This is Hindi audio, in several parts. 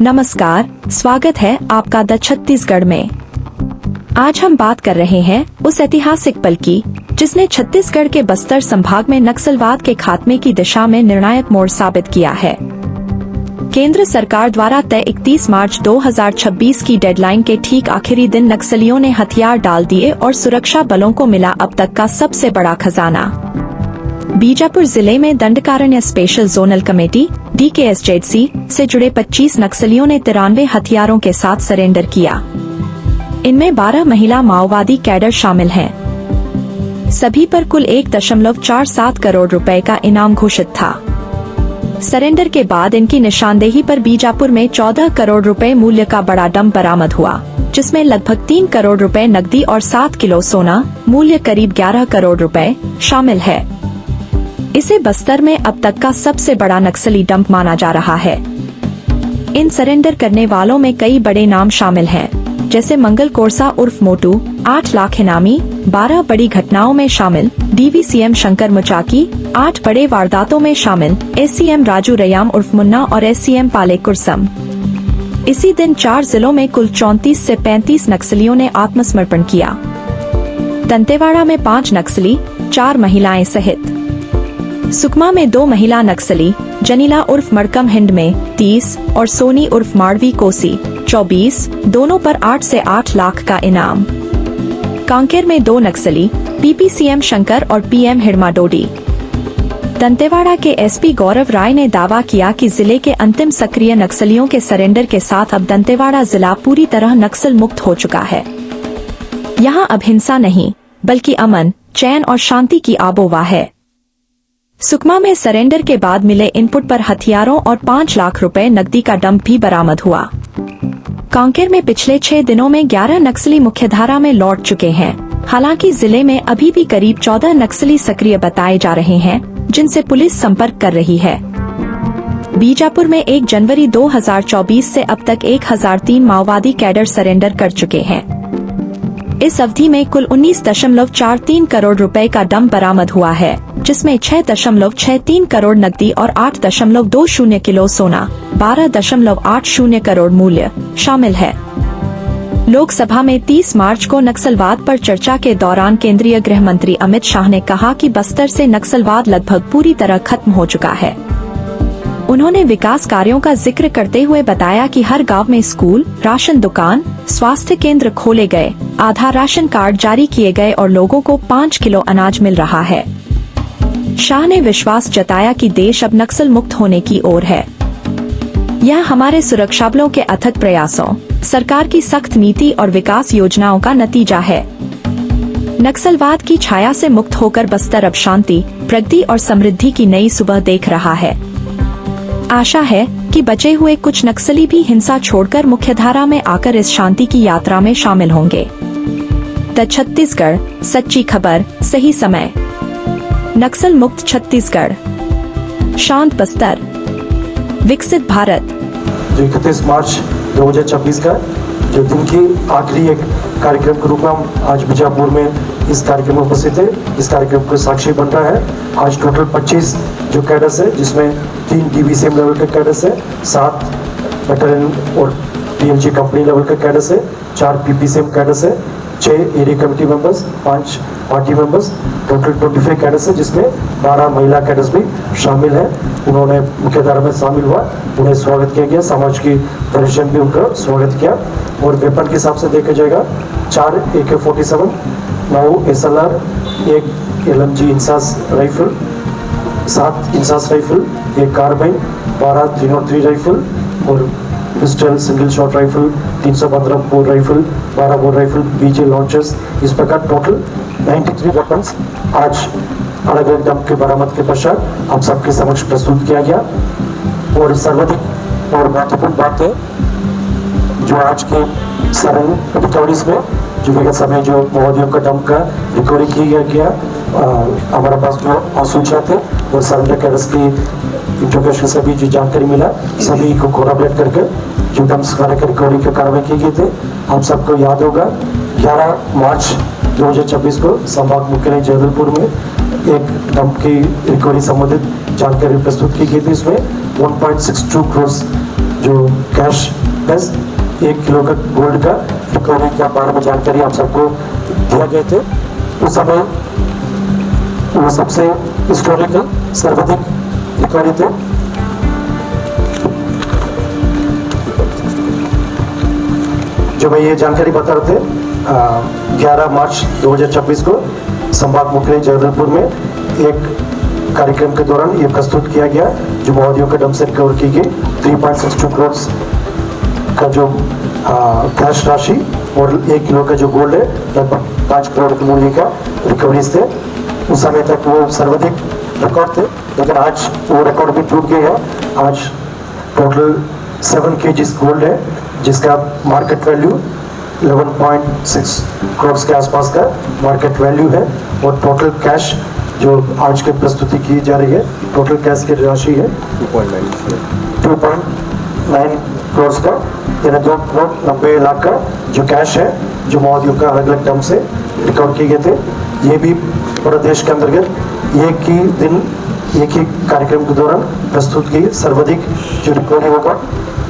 नमस्कार, स्वागत है आपका द छत्तीसगढ़ में। आज हम बात कर रहे हैं उस ऐतिहासिक पल की जिसने छत्तीसगढ़ के बस्तर संभाग में नक्सलवाद के खात्मे की दिशा में निर्णायक मोड़ साबित किया है। केंद्र सरकार द्वारा तय 31 मार्च 2026 की डेडलाइन के ठीक आखिरी दिन नक्सलियों ने हथियार डाल दिए और सुरक्षा बलों को मिला अब तक का सबसे बड़ा खजाना। बीजापुर जिले में Dandakaranya special zonal committee DKSJC से जुड़े 25 नक्सलियों ने 93 हथियारों के साथ सरेंडर किया। इनमें 12 महिला माओवादी कैडर शामिल हैं। सभी पर कुल 1.47 करोड़ रुपए का इनाम घोषित था। सरेंडर के बाद इनकी निशानदेही पर बीजापुर में 14 करोड़ रुपए मूल्य का बड़ा डंप बरामद हुआ, जिसमें लगभग 3 करोड़ रुपए नकदी और 7 किलो सोना मूल्य करीब 11 करोड़ रुपए शामिल है। इसे बस्तर में अब तक का सबसे बड़ा नक्सली डंप माना जा रहा है। इन सरेंडर करने वालों में कई बड़े नाम शामिल हैं, जैसे मंगल कोरसा उर्फ मोटू, 8 लाख इनामी, 12 बड़ी घटनाओं में शामिल DVCM शंकर मुचाकी, 8 बड़े वारदातों में शामिल SCM राजू रयाम उर्फ मुन्ना और SCM पाले कुरसम। इसी दिन 4 जिलों में कुल 34 से 35 नक्सलियों ने आत्मसमर्पण किया। दंतेवाड़ा में 5 नक्सली, 4 महिलाएं सहित। सुकमा में 2 महिला नक्सली, जनीला उर्फ मड़कम हिंड में 30 और सोनी उर्फ माड़वी कोसी 24, दोनों पर 8 से 8 लाख का इनाम। कांकेर में 2 नक्सली, PPCM शंकर और PM हिड़मा डोडी। दंतेवाड़ा के SP गौरव राय ने दावा किया कि जिले के अंतिम सक्रिय नक्सलियों के सरेंडर के साथ अब दंतेवाड़ा जिला पूरी तरह नक्सल मुक्त हो चुका है। यहाँ अब हिंसा नहीं, बल्कि अमन, चैन और शांति की आबोहवा है। सुकमा में सरेंडर के बाद मिले इनपुट पर हथियारों और 5 लाख रुपए नकदी का डंप भी बरामद हुआ। कांकेर में पिछले 6 दिनों में 11 नक्सली मुख्यधारा में लौट चुके हैं। हालांकि जिले में अभी भी करीब 14 नक्सली सक्रिय बताए जा रहे हैं, जिनसे पुलिस संपर्क कर रही है। बीजापुर में 1 जनवरी 2024 से अब तक 1003 माओवादी कैडर सरेंडर कर चुके हैं। इस अवधि में कुल 19.43 करोड़ रुपए का डंप बरामद हुआ है, जिसमें 6.63 करोड़ नकदी और 8.20 किलो सोना, 12.80 करोड़ मूल्य शामिल है। लोकसभा में 30 मार्च को नक्सलवाद पर चर्चा के दौरान केंद्रीय गृह मंत्री अमित शाह ने कहा कि बस्तर से नक्सलवाद लगभग पूरी तरह खत्म हो चुका है। उन्होंने विकास कार्यों का जिक्र करते हुए बताया कि हर गांव में स्कूल, राशन दुकान, स्वास्थ्य केंद्र खोले गए, आधार राशन कार्ड जारी किए गए और लोगों को 5 किलो अनाज मिल रहा है। शाह ने विश्वास जताया कि देश अब नक्सल मुक्त होने की ओर है। यह हमारे सुरक्षा बलों के अथक प्रयासों, सरकार की सख्त नीति और विकास योजनाओं का नतीजा है। नक्सलवाद की छाया से मुक्त होकर बस्तर अब शांति, प्रगति और समृद्धि की नई सुबह देख रहा है। आशा है कि बचे हुए कुछ नक्सली भी हिंसा छोड़कर मुख्यधारा में आकर इस शांति की यात्रा में शामिल होंगे। द छत्तीसगढ़, सच्ची खबर, सही समय। नक्सल मुक्त छत्तीसगढ़, शांत बस्तर, विकसित भारत। 31 मार्च 2026 का जो दिन की आखिरी एक कार्यक्रम के रूप में हम आज बीजापुर में इस कार्यक्रम में उपस्थित है। इस कार्यक्रम को साक्षी बन रहा है। आज टोटल 25 जो कैडर्स है, जिसमें 3 DVCM लेवल के कैडर्स है, 7 बटालियन और PLG कंपनी लेवल के कैडर्स है, 4 PPCM कैडर्स है, 6 area committee members, 5 party members, total 25 cadres है, जिसमें 12 महिला कैडर्स भी शामिल है। उन्होंने मुख्यधारा में शामिल हुआ, उन्हें स्वागत किया गया, समाज की परिजन भी उनका स्वागत किया। और वेपन के हिसाब से देखा जाएगा 4 AK-47, 9 SLR, 1 LMG INSAS rifle, 7 INSAS rifle, 1 carbine, 12 303 rifle और pistol, single shot rifle, 315 bore rifle, 12 bore rifle, BJ launchers, इस प्रकार टोटल 93 वेपन्स आज अलग अलग डंप के बरामद के पश्चात आप सबके समक्ष प्रस्तुत किया गया। और सर्वाधिक और महत्वपूर्ण बात है जो आज के रिकवरीज में जो विगत समय जो माओवादियों का डंप का रिकवरी किया गया, हमारे पास जो सूचना थे और सरेंडर कैडर्स की इंट्रोगेशन से भी जो जानकारी मिला, सभी को कोलैबोरेट करके जो डंप्स का रिकवरी के कार्रवाई की गई थे। आप सबको याद होगा 11 मार्च 2026 को संभाग मुख्यालय जबलपुर में एक डंप की रिकवरी संबंधित जानकारी प्रस्तुत की गई थी। इसमें 1.62 करोड़ जो कैश प्लस 1 किलो का गोल्ड का रिकवरी के बारे में जानकारी आप सबको दिया गए थे। उस समय वो सबसे हिस्टोरिकल सर्वाधिक रिकवरी थे। जो मैं ये जानकारी बता रहे थे 11 मार्च 2026 को संभाग मुख्यालय जगदलपुर में एक कार्यक्रम के दौरान ये प्रस्तुत किया गया, जो माओवादियों के दम से रिकवर की गई 3.62 करोड़ का जो कैश राशि और 1 किलो का जो गोल्ड है लगभग 5 करोड़ के मूल्य का रिकवरीज थे। उस समय तक वो सर्वाधिक रिकॉर्ड थे, लेकिन आज वो रिकॉर्ड भी टूट गया है। आज टोटल 7 kg गोल्ड है, जिसका मार्केट वैल्यू 11.6 करोड़ के आसपास का मार्केट वैल्यू है। और टोटल कैश जो आज की प्रस्तुति की जा रही है, टोटल कैश की राशि है 2.9 करोड़ का, यानी 2 करोड़ 90 लाख का जो कैश है, जो माओवादियों का अलग अलग ढंग से रिकवर किए गए थे। ये भी पूरे देश के अंतर्गत एक ही दिन एक ही कार्यक्रम के दौरान प्रस्तुत की सर्वाधिक जो रिकवरी होगा।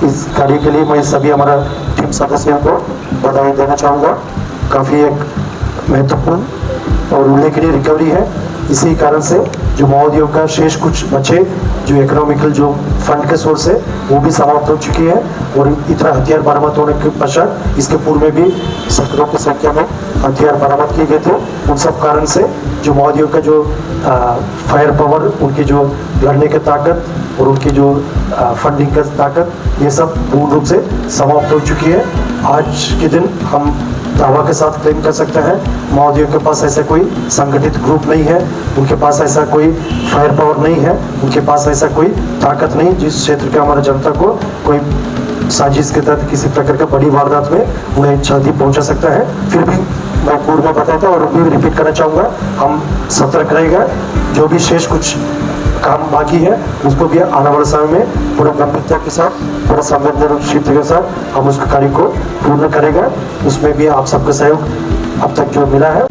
इस कार्य के लिए मैं सभी हमारा टीम सदस्यों को बधाई देना चाहूँगा। काफ़ी एक महत्वपूर्ण और उल्लेखनीय रिकवरी है। इसी कारण से जो माओवादियों का शेष कुछ बचे जो इकोनॉमिकल जो फंड के सोर्स है वो भी समाप्त हो चुकी है। और इतना हथियार बरामद होने के पश्चात इसके पूर्व में भी सैकड़ों की संख्या में हथियार बरामद किए गए थे। उन सब कारण से जो माओवादियों का जो फायर पावर, उनकी जो लड़ने की ताकत और उनकी जो फंडिंग की ताकत, ये सब पूर्ण रूप से समाप्त हो चुकी है। आज के दिन हम दावा के साथ क्लेम कर सकते हैं माओवादियों के पास ऐसा कोई संगठित ग्रुप नहीं है, उनके पास ऐसा कोई फायर पावर नहीं है, उनके पास ऐसा कोई ताकत नहीं जिस क्षेत्र के हमारे जनता को कोई साजिश के तहत किसी प्रकार का बड़ी वारदात में उन्हें क्षति पहुंचा सकता है। फिर भी मैं पूर्व में बताया था और भी रिपीट करना चाहूँगा, हम सतर्क रहेगा। जो भी शेष कुछ काम बाकी है उसको भी आने वाले समय में पूरा गंभीरता के साथ, पूरा संवेदनशीलता के साथ हम उस कार्य को पूर्ण करेगा। उसमें भी आप सबका सहयोग अब तक जो मिला है